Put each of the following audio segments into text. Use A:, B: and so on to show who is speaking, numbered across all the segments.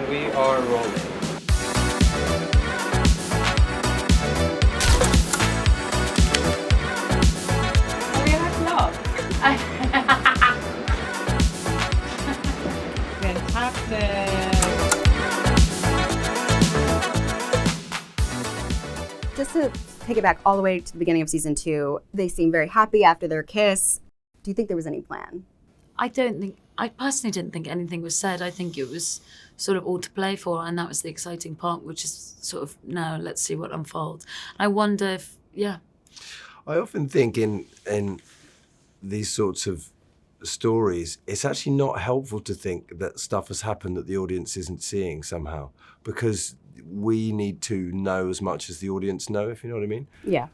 A: We are rolling.
B: We have vlog. Fantastic.
C: Just to take it back all the way to the beginning of season 2, they seem very happy after their kiss. Do you think there was any plan?
D: I personally didn't think anything was said. I think it was sort of all to play for, and that was the exciting part, which is sort of now let's see what unfolds. I wonder if,
E: I often think in these sorts of stories, it's actually not helpful to think that stuff has happened that the audience isn't seeing somehow, because we need to know as much as the audience know, if you know what I mean.
C: Yeah.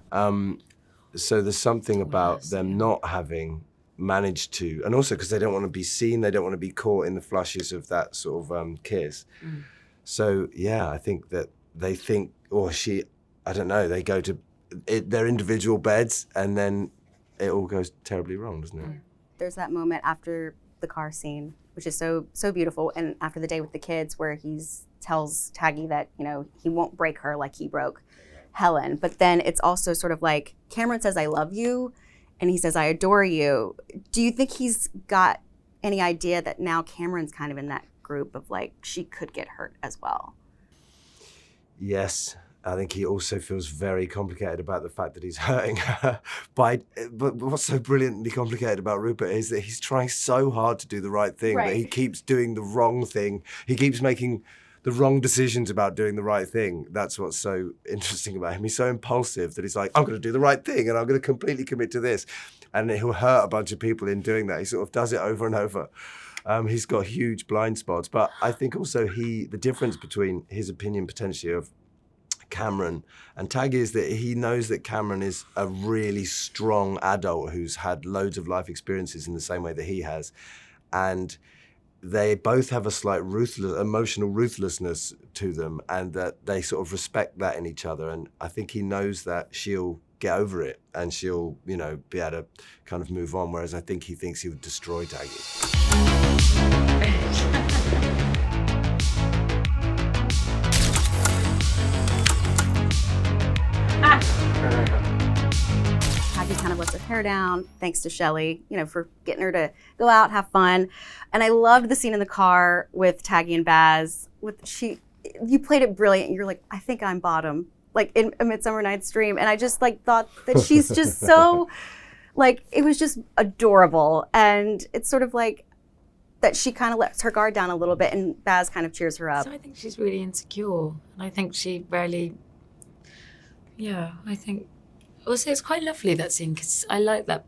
E: So there's something about them not having managed to, and also because they don't want to be seen, they don't want to be caught in the flushes of that sort of kiss. So yeah, I think that they think, or she, I don't know, they go to their individual beds and then it all goes terribly wrong, doesn't it?
C: There's that moment after the car scene, which is so beautiful, and after the day with the kids where he tells Taggie that, you know, he won't break her like he broke Helen. But then it's also sort of like Cameron says, I love you, and he says, I adore you. Do you think he's got any idea that now Cameron's kind of in that group of like, she could get hurt as well?
E: Yes. I think he also feels very complicated about the fact that he's hurting her. But what's so brilliantly complicated about Rupert is that he's trying so hard to do the right thing, but he keeps doing the wrong thing. He keeps making the wrong decisions about doing the right thing. That's what's so interesting about him. He's so impulsive that he's like, I'm going to do the right thing and I'm going to completely commit to this. And he'll hurt a bunch of people in doing that. He sort of does it over and over. He's got huge blind spots. But I think also the difference between his opinion potentially of Cameron and Taggie is that he knows that Cameron is a really strong adult who's had loads of life experiences in the same way that he has. And they both have a slight emotional ruthlessness to them, and that they sort of respect that in each other. And I think he knows that she'll get over it and she'll, you know, be able to kind of move on, whereas I think he thinks he would destroy Taggie.
C: Taggie kind of lets her hair down, thanks to Shelley, you know, for getting her to go out, have fun. And I loved the scene in the car with Taggie and Baz. You played it brilliant. You're like, I think I'm bottom, like in A Midsummer Night's Dream. And I just like thought that she's just so, like, it was just adorable. And it's sort of like that she kind of lets her guard down a little bit and Baz kind of cheers her up.
D: So I think she's really insecure. And I think she rarely, I think, also it's quite lovely, that scene, because I like that,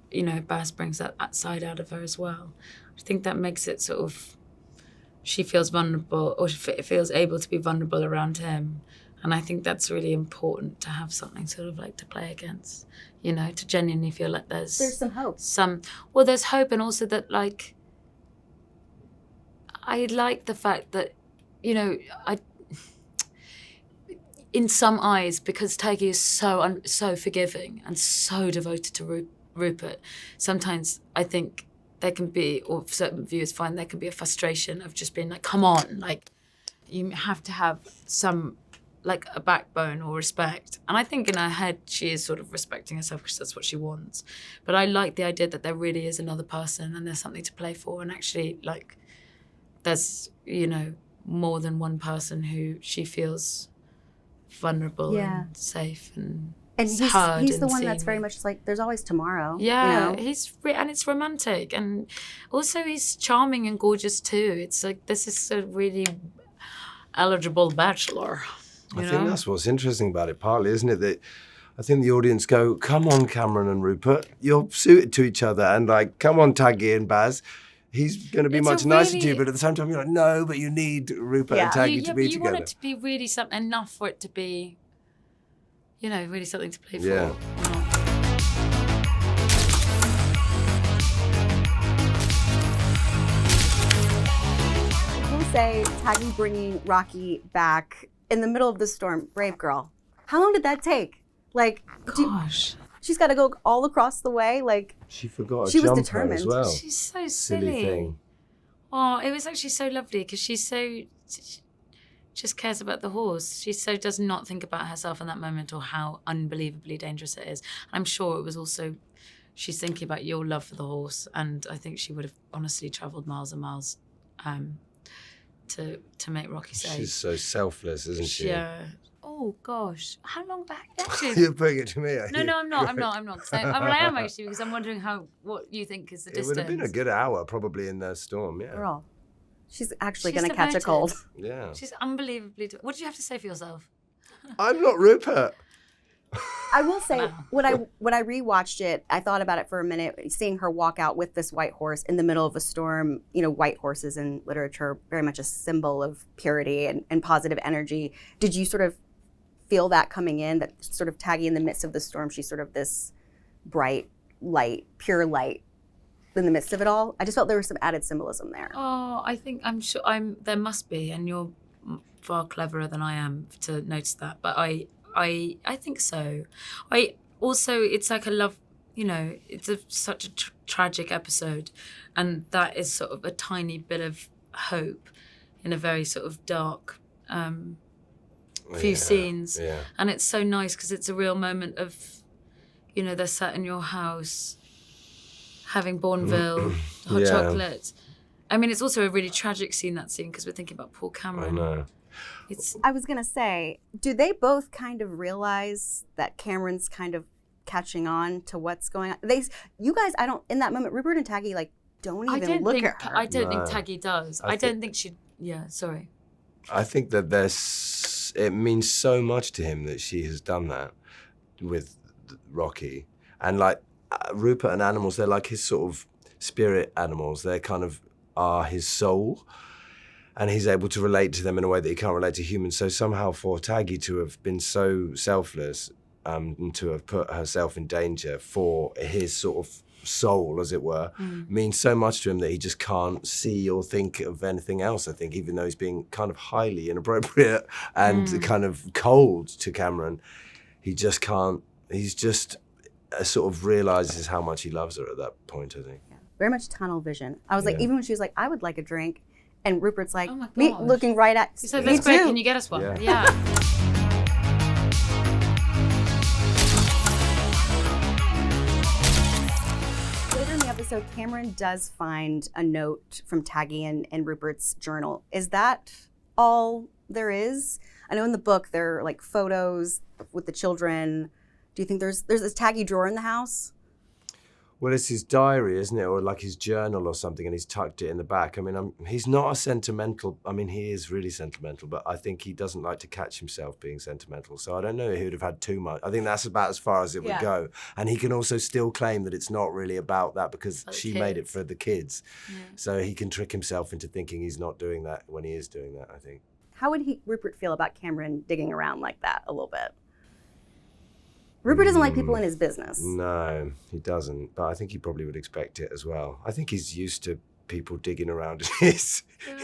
D: you know, Baz brings that side out of her as well. I think that makes it sort of, she feels vulnerable, or she feels able to be vulnerable around him. And I think that's really important, to have something sort of like to play against, you know, to genuinely feel like there's
C: some hope.
D: There's hope, and also that, like, I like the fact that, you know, in some eyes, because Taggie is so forgiving and so devoted to Rupert, sometimes I think there can be, or certain viewers find there can be a frustration of just being like, come on, like, you have to have some, like, a backbone or respect. And I think in her head, she is sort of respecting herself because that's what she wants. But I like the idea that there really is another person and there's something to play for, and actually, like, there's, you know, more than one person who she feels vulnerable and safe and
C: he's
D: heard
C: the
D: and
C: one that's
D: seen.
C: very much like, there's always tomorrow.
D: Yeah,
C: you know?
D: and it's romantic, and also he's charming and gorgeous too. It's like, this is a really eligible bachelor.
E: I think that's what's interesting about it, partly, isn't it? That I think the audience go, come on, Cameron and Rupert, you're suited to each other, and like, come on, Taggie and Baz. He's going to be much nicer to you, but at the same time, you're like, no, but you need Rupert and Taggie to be together.
D: You want it to be really something, enough for it to be, you know, really something to play for.
E: Yeah.
C: I will say, Taggie bringing Rocky back in the middle of the storm, brave girl. How long did that take? Like,
D: gosh.
C: She's got to go all across the way. Like,
E: she forgot
C: she
E: a
C: was
E: jumper
C: determined.
E: as well.
D: She's so
E: Silly thing.
D: Oh, it was actually so lovely, because she's so she just cares about the horse. She so does not think about herself in that moment or how unbelievably dangerous it is. I'm sure it was also, she's thinking about your love for the horse, and I think she would have honestly travelled miles and miles to make Rocky safe.
E: She's so selfless, isn't she?
D: Yeah. Oh gosh, how long back? Actually,
E: You're putting it to me. Are
D: no,
E: you?
D: I'm not. 'Cause I am actually, because I'm wondering what you think is the
E: It
D: distance.
E: would have been a good hour probably in the storm. Yeah.
C: Girl, she's actually
D: She's
C: going to catch a
D: devoted.
C: cold.
E: Yeah.
D: She's unbelievably. What did you have to say for yourself?
E: I'm not Rupert.
C: I will say,
D: Wow.
C: when I rewatched it, I thought about it for a minute, seeing her walk out with this white horse in the middle of a storm. You know, white horses in literature, very much a symbol of purity and positive energy. Did you sort of feel that coming in, that sort of Taggie in the midst of the storm, she's sort of this bright light, pure light in the midst of it all? I just felt there was some added symbolism there.
D: Oh, I'm sure there must be, and you're far cleverer than I am to notice that. But I think so. I also, it's like a love, it's such a tragic episode, and that is sort of a tiny bit of hope in a very sort of dark few scenes.
E: Yeah.
D: And it's so nice because it's a real moment of, they're sat in your house having Bourneville, hot
E: Yeah.
D: chocolate. I mean, it's also a really tragic scene, that scene, because we're thinking about Paul
E: I
D: Cameron.
E: know.
C: I was going to say, do they both kind of realize that Cameron's kind of catching on to what's going on? You guys, in that moment, Rupert and Taggie, don't even look at her.
D: I don't think
E: No.
D: Taggie does. I don't think she. Yeah, sorry.
E: I think that it means so much to him that she has done that with Rocky. And Rupert and animals, they're like his sort of spirit animals. They kind of are his soul. And he's able to relate to them in a way that he can't relate to humans. So somehow for Taggie to have been so selfless and to have put herself in danger for his sort of soul, as it were, means so much to him that he just can't see or think of anything else, I think, even though he's being kind of highly inappropriate and kind of cold to Cameron. He just can't, he's just sort of realises how much he loves her at that point, I think.
C: Yeah. Very much tunnel vision. I was like,
E: Yeah.
C: even when she was like, I would like a drink, and Rupert's like,
D: Oh my
C: me
D: gosh.
C: looking right at
D: He said,
C: me
D: "That's great.
C: too."
D: Can you get us one?"
E: Yeah.
D: Yeah.
C: Later in the episode, Cameron does find a note from Taggie and Rupert's journal. Is that all there is? I know in the book there are like photos with the children. Do you think there's this Taggie drawer in the house?
E: Well, it's his diary, isn't it? Or like his journal or something, and he's tucked it in the back. I mean, he's not a sentimental, he is really sentimental, but I think he doesn't like to catch himself being sentimental. So I don't know if he would have had too much. I think that's about as far as it would go. And he can also still claim that it's not really about that because
D: For the
E: she made it
D: kids.
E: for the kids.
D: Yeah.
E: So he can trick himself into thinking he's not doing that when he is doing that, I think.
C: How would Rupert feel about Cameron digging around like that a little bit? Rupert doesn't like people in his business.
E: No, he doesn't. But I think he probably would expect it as well. I think he's used to people digging around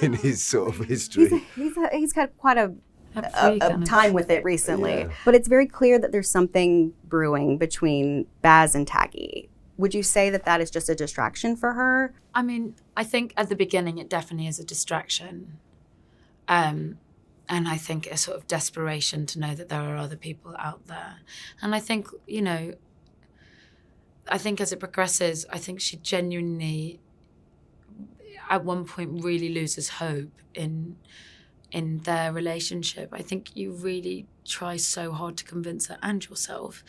E: in his sort of history.
C: He's had quite a
D: freak kind of-
C: time with it recently.
E: Yeah.
C: But it's very clear that there's something brewing between Baz and Taggie. Would you say that is just a distraction for her?
D: I mean, I think at the beginning it definitely is a distraction. And I think a sort of desperation to know that there are other people out there. And I think, as it progresses, I think she genuinely, at one point, really loses hope in their relationship. I think you really try so hard to convince her and yourself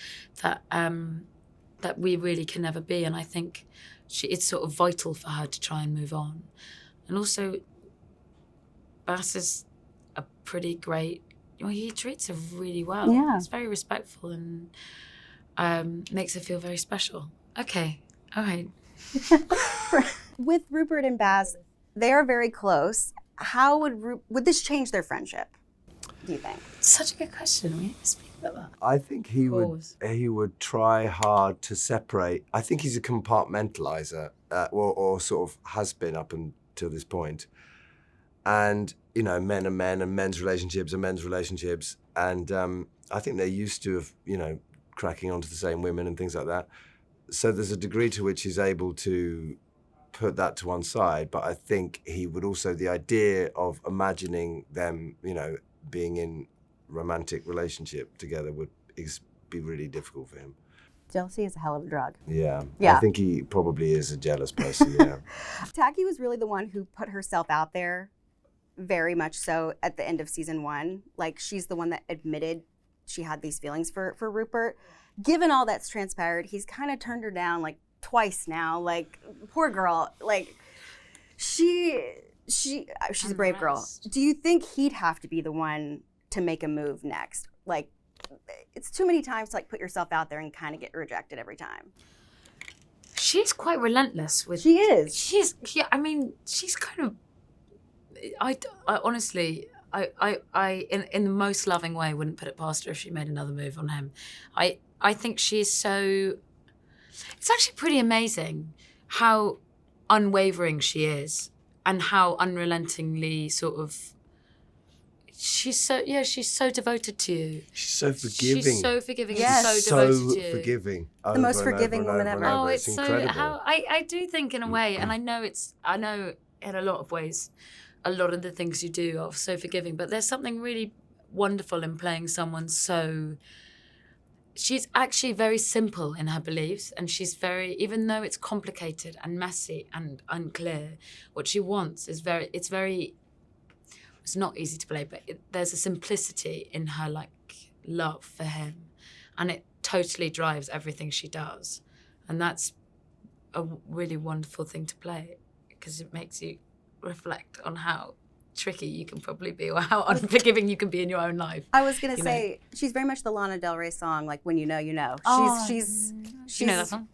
D: that that we really can never be. And I think it's sort of vital for her to try and move on. And also, Baz is a pretty great, he treats her really well.
C: Yeah.
D: He's very respectful and makes her feel very special. Okay, all right.
C: With Rupert and Baz, they are very close. How would this change their friendship, do you think?
D: Such a good question. We need to speak about that.
E: I think he
D: Pause.
E: would try hard to separate. I think he's a compartmentalizer, or sort of has been up until this point. And men are men, and men's relationships are men's relationships. And I think they're used to cracking onto the same women and things like that. So there's a degree to which he's able to put that to one side, but I think he would also, the idea of imagining them, being in romantic relationship together would be really difficult for him.
C: Jealousy is a hell of a drug.
E: Yeah.
C: Yeah.
E: I think he probably is a jealous person, yeah.
C: Taggie was really the one who put herself out there, very much so, at the end of season 1. Like, she's the one that admitted she had these feelings for Rupert. Given all that's transpired, he's kind of turned her down like twice now. Like, poor girl. Like, she's a brave girl. Do you think he'd have to be the one to make a move next? Like, it's too many times to like put yourself out there and kind of get rejected every time.
D: She's quite relentless with.
C: She is.
D: She's kind of. I honestly, in the most loving way, wouldn't put it past her if she made another move on him. I think she's so. It's actually pretty amazing how unwavering she is and how unrelentingly sort of. She's so devoted to you.
E: She's so forgiving.
D: She's so forgiving.
C: Yes.
D: And so devoted to you.
E: Forgiving.
C: The most forgiving woman ever.
D: Oh,
E: It's
D: it's
E: incredible.
D: so how I do think in a way, and I know in a lot of ways, a lot of the things you do are so forgiving, but there's something really wonderful in playing someone so. She's actually very simple in her beliefs, and she's very, even though it's complicated and messy and unclear, what she wants is it's not easy to play, but there's a simplicity in her like love for him, and it totally drives everything she does, and that's a really wonderful thing to play because it makes you reflect on how tricky you can probably be or how unforgiving you can be in your own life.
C: I was gonna say she's very much the Lana Del Rey song, like "When You Know, You Know." She's
D: you know that song?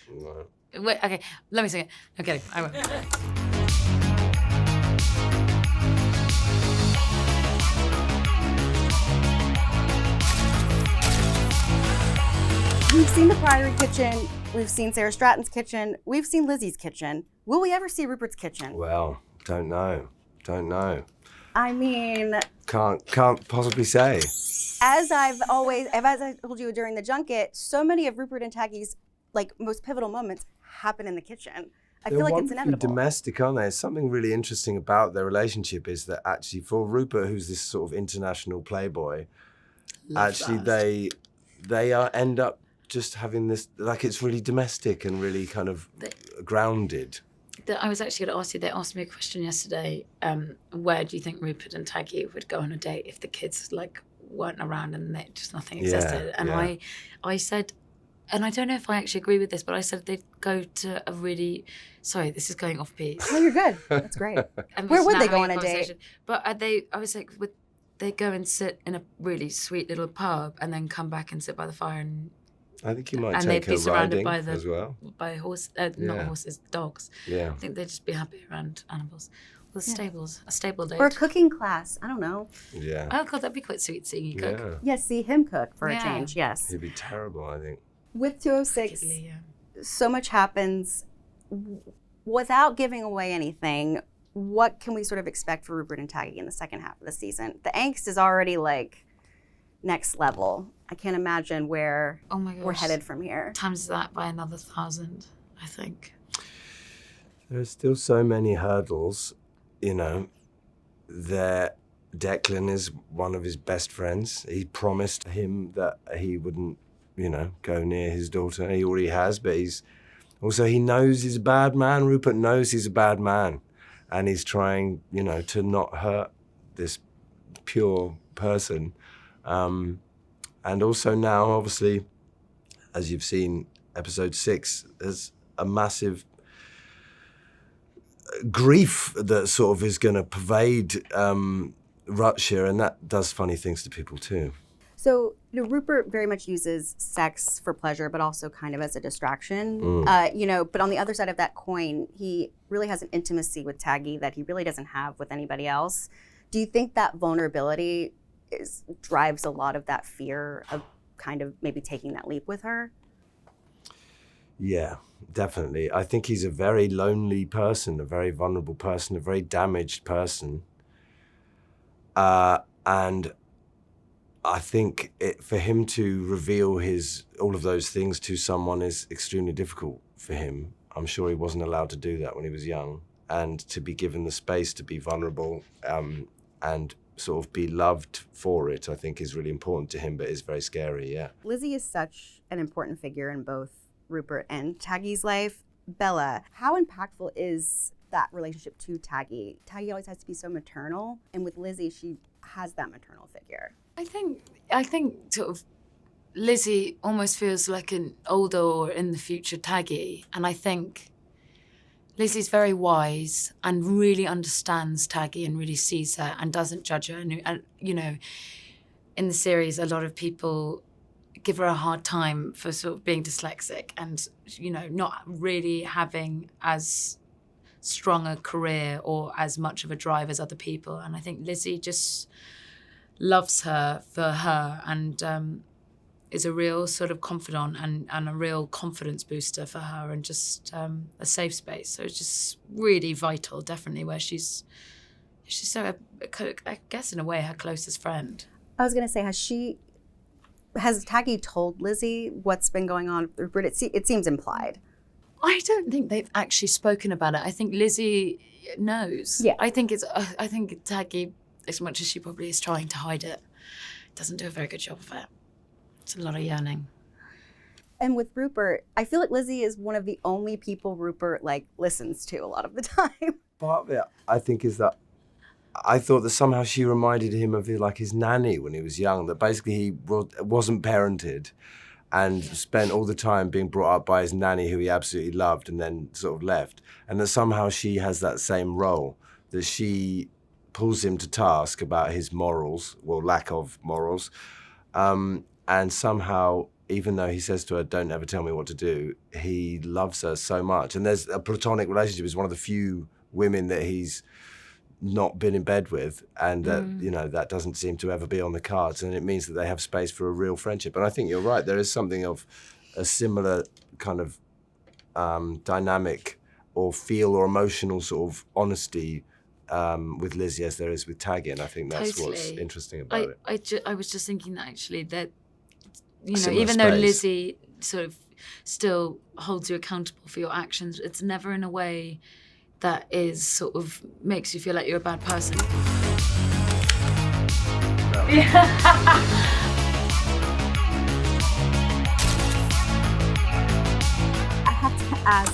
E: No.
D: Wait, okay, let me sing it. I'm kidding. I won't.
C: We've seen the Priory kitchen, we've seen Sarah Stratton's kitchen, we've seen Lizzie's kitchen. Will we ever see Rupert's kitchen?
E: Well, don't know.
C: I mean,
E: Can't possibly say.
C: as I told you during the junket, so many of Rupert and Taggie's like most pivotal moments happen in the kitchen. I feel like it's inevitable.
E: Domestic, aren't they? Something really interesting about their relationship is that actually for Rupert, who's this sort of international playboy, they end up just having this, like, it's really domestic and really kind of grounded.
D: I was actually going to ask you, they asked me a question yesterday, where do you think Rupert and Taggie would go on a date if the kids like weren't around and just nothing existed? And I said, and I don't know if I actually agree with this, but I said they'd go to a really, sorry, this is going off piece.
C: No, you're good. That's great. Where would they go on a date?
D: But I was like, would they go and sit in a really sweet little pub and then come back and sit by the fire and
E: I think you might
D: and
E: take
D: they'd be
E: her
D: surrounded
E: riding
D: by
E: as well.
D: by not horses, dogs.
E: Yeah.
D: I think they'd just be happy around animals. Well, stables, a stable date.
C: Or a cooking class. I don't know.
E: Yeah.
D: Oh God, that'd be quite sweet seeing you cook.
E: Yeah.
C: Yes, see him cook for a
D: Yeah.
C: change. Yes.
E: He'd be terrible, I think.
C: With 206,
D: Particularly,
C: so much happens. Without giving away anything, what can we sort of expect for Rupert and Taggie in the second half of the season? The angst is already like next level. I can't imagine where
D: Oh my gosh.
C: we're headed from here.
D: Times that by another 1,000, I think.
E: There's still so many hurdles, Declan is one of his best friends. He promised him that he wouldn't, go near his daughter. He already has, but he knows he's a bad man. Rupert knows he's a bad man. And he's trying, to not hurt this pure person. And also now, obviously, as you've seen, episode 6, there's a massive grief that sort of is going to pervade Rutshire, and that does funny things to people too.
C: So, Rupert very much uses sex for pleasure, but also kind of as a distraction. But on the other side of that coin, he really has an intimacy with Taggie that he really doesn't have with anybody else. Do you think that vulnerability drives a lot of that fear of kind of maybe taking that leap with her?
E: Yeah, definitely. I think he's a very lonely person, a very vulnerable person, a very damaged person. And I think for him to reveal all of those things to someone is extremely difficult for him. I'm sure he wasn't allowed to do that when he was young. And to be given the space to be vulnerable and sort of be loved for it, I think is really important to him, but is very scary, yeah.
C: Lizzie is such an important figure in both Rupert and Taggie's life. Bella, how impactful is that relationship to Taggie? Taggie always has to be so maternal, and with Lizzie, she has that maternal figure.
D: I think sort of Lizzie almost feels like an older or in the future Taggie, and I think Lizzie's very wise and really understands Taggie and really sees her and doesn't judge her. And you know, in the series, a lot of people give her a hard time for sort of being dyslexic and, you know, not really having as strong a career or as much of a drive as other people. And I think Lizzie just loves her for her and is a real sort of confidant and a real confidence booster for her and just a safe space. So it's just really vital, definitely, where she's so, I guess in a way, her closest friend.
C: I was gonna say, has Taggie told Lizzie what's been going on with Rupert? It seems implied.
D: I don't think they've actually spoken about it. I think Lizzie knows.
C: Yeah.
D: I think Taggie, as much as she probably is trying to hide it, doesn't do a very good job of it. It's a lot of yearning.
C: And with Rupert, I feel like Lizzie is one of the only people Rupert like listens to a lot of the time.
E: Part of it, I think, is that I thought that somehow she reminded him of like his nanny when he was young, that basically he wasn't parented and spent all the time being brought up by his nanny, who he absolutely loved, and then sort of left. And that somehow she has that same role, that she pulls him to task about his morals, well, lack of morals. And somehow, even though he says to her, don't ever tell me what to do, he loves her so much. And there's a platonic relationship. He's one of the few women that he's not been in bed with, and that, you know, that doesn't seem to ever be on the cards. And it means that they have space for a real friendship. And I think you're right. There is something of a similar kind of dynamic or feel or emotional sort of honesty with Lizzie as there is with Taggie. And I think that's what's interesting about it.
D: I was just thinking that actually that, you know,
E: Similar
D: even though
E: space.
D: Lizzie sort of still holds you accountable for your actions, it's never in a way that is sort of makes you feel like you're a bad person.
C: I have to ask,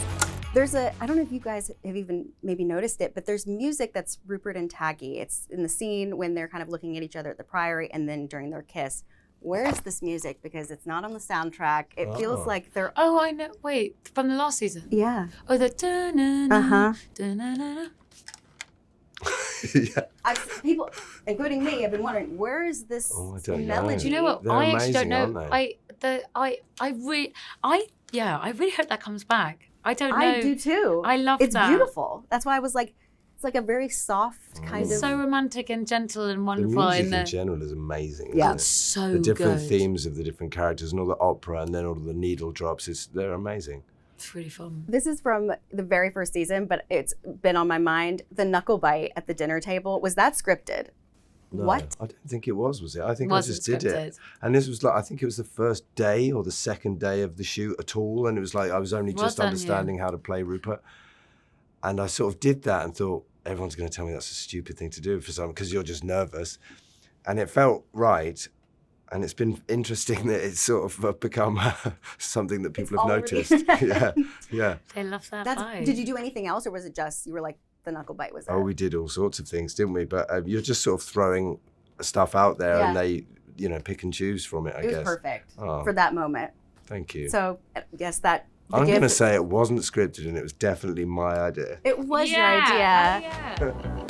C: I don't know if you guys have even maybe noticed it, but there's music that's Rupert and Taggie. It's in the scene when they're kind of looking at each other at the Priory and then during their kiss. Where is this music? Because it's not on the soundtrack. It feels like they're...
D: Oh, I know. Wait, from the last season?
C: Yeah.
D: Oh, the da-na-na, da-na-na-na.
E: Yeah.
C: People, including me, have been wondering, where is this
E: don't know.
C: melody?
D: Do you know what?
E: They're
D: I actually don't
E: amazing,
D: know.
E: aren't
D: I really hope that comes back. I don't know.
C: I do too.
D: I love
C: it's
D: that.
C: It's beautiful. That's why I was like, it's like a very soft kind of...
D: It's so romantic and gentle and
E: The
D: wonderful.
E: music in general is amazing.
C: Yeah.
E: Isn't
D: It's
E: it?
D: so
E: The different
D: good.
E: themes of the different characters and all the opera and then all the needle drops, they're amazing.
D: It's really fun.
C: This is from the very first season, but it's been on my mind. The knuckle bite at the dinner table, was that scripted?
E: No,
C: What?
E: I don't think it was it? I think
D: Wasn't
E: I just did it.
D: scripted.
E: And this was like, I think it was the first day or the second day of the shoot at all. And it was like, I was only
D: Well
E: just
D: done,
E: understanding how to play Rupert. And I sort of did that and thought, everyone's going to tell me that's a stupid thing to do for someone because you're just nervous. And it felt right. And it's been interesting that it's sort of become something that people have noticed. Yeah.
D: They love that vibe.
C: Did you do anything else, or was it just, you were like, the knuckle bite was it?
E: Oh, we did all sorts of things, didn't we? But you're just sort of throwing stuff out there and they, you know, pick and choose from it, I guess.
C: It was perfect
E: Oh.
C: for that moment.
E: Thank you.
C: So, yes, that...
E: I'm going to say it wasn't scripted and it was definitely my idea.
C: It was your
D: Yeah.
C: idea.
D: Oh, yeah.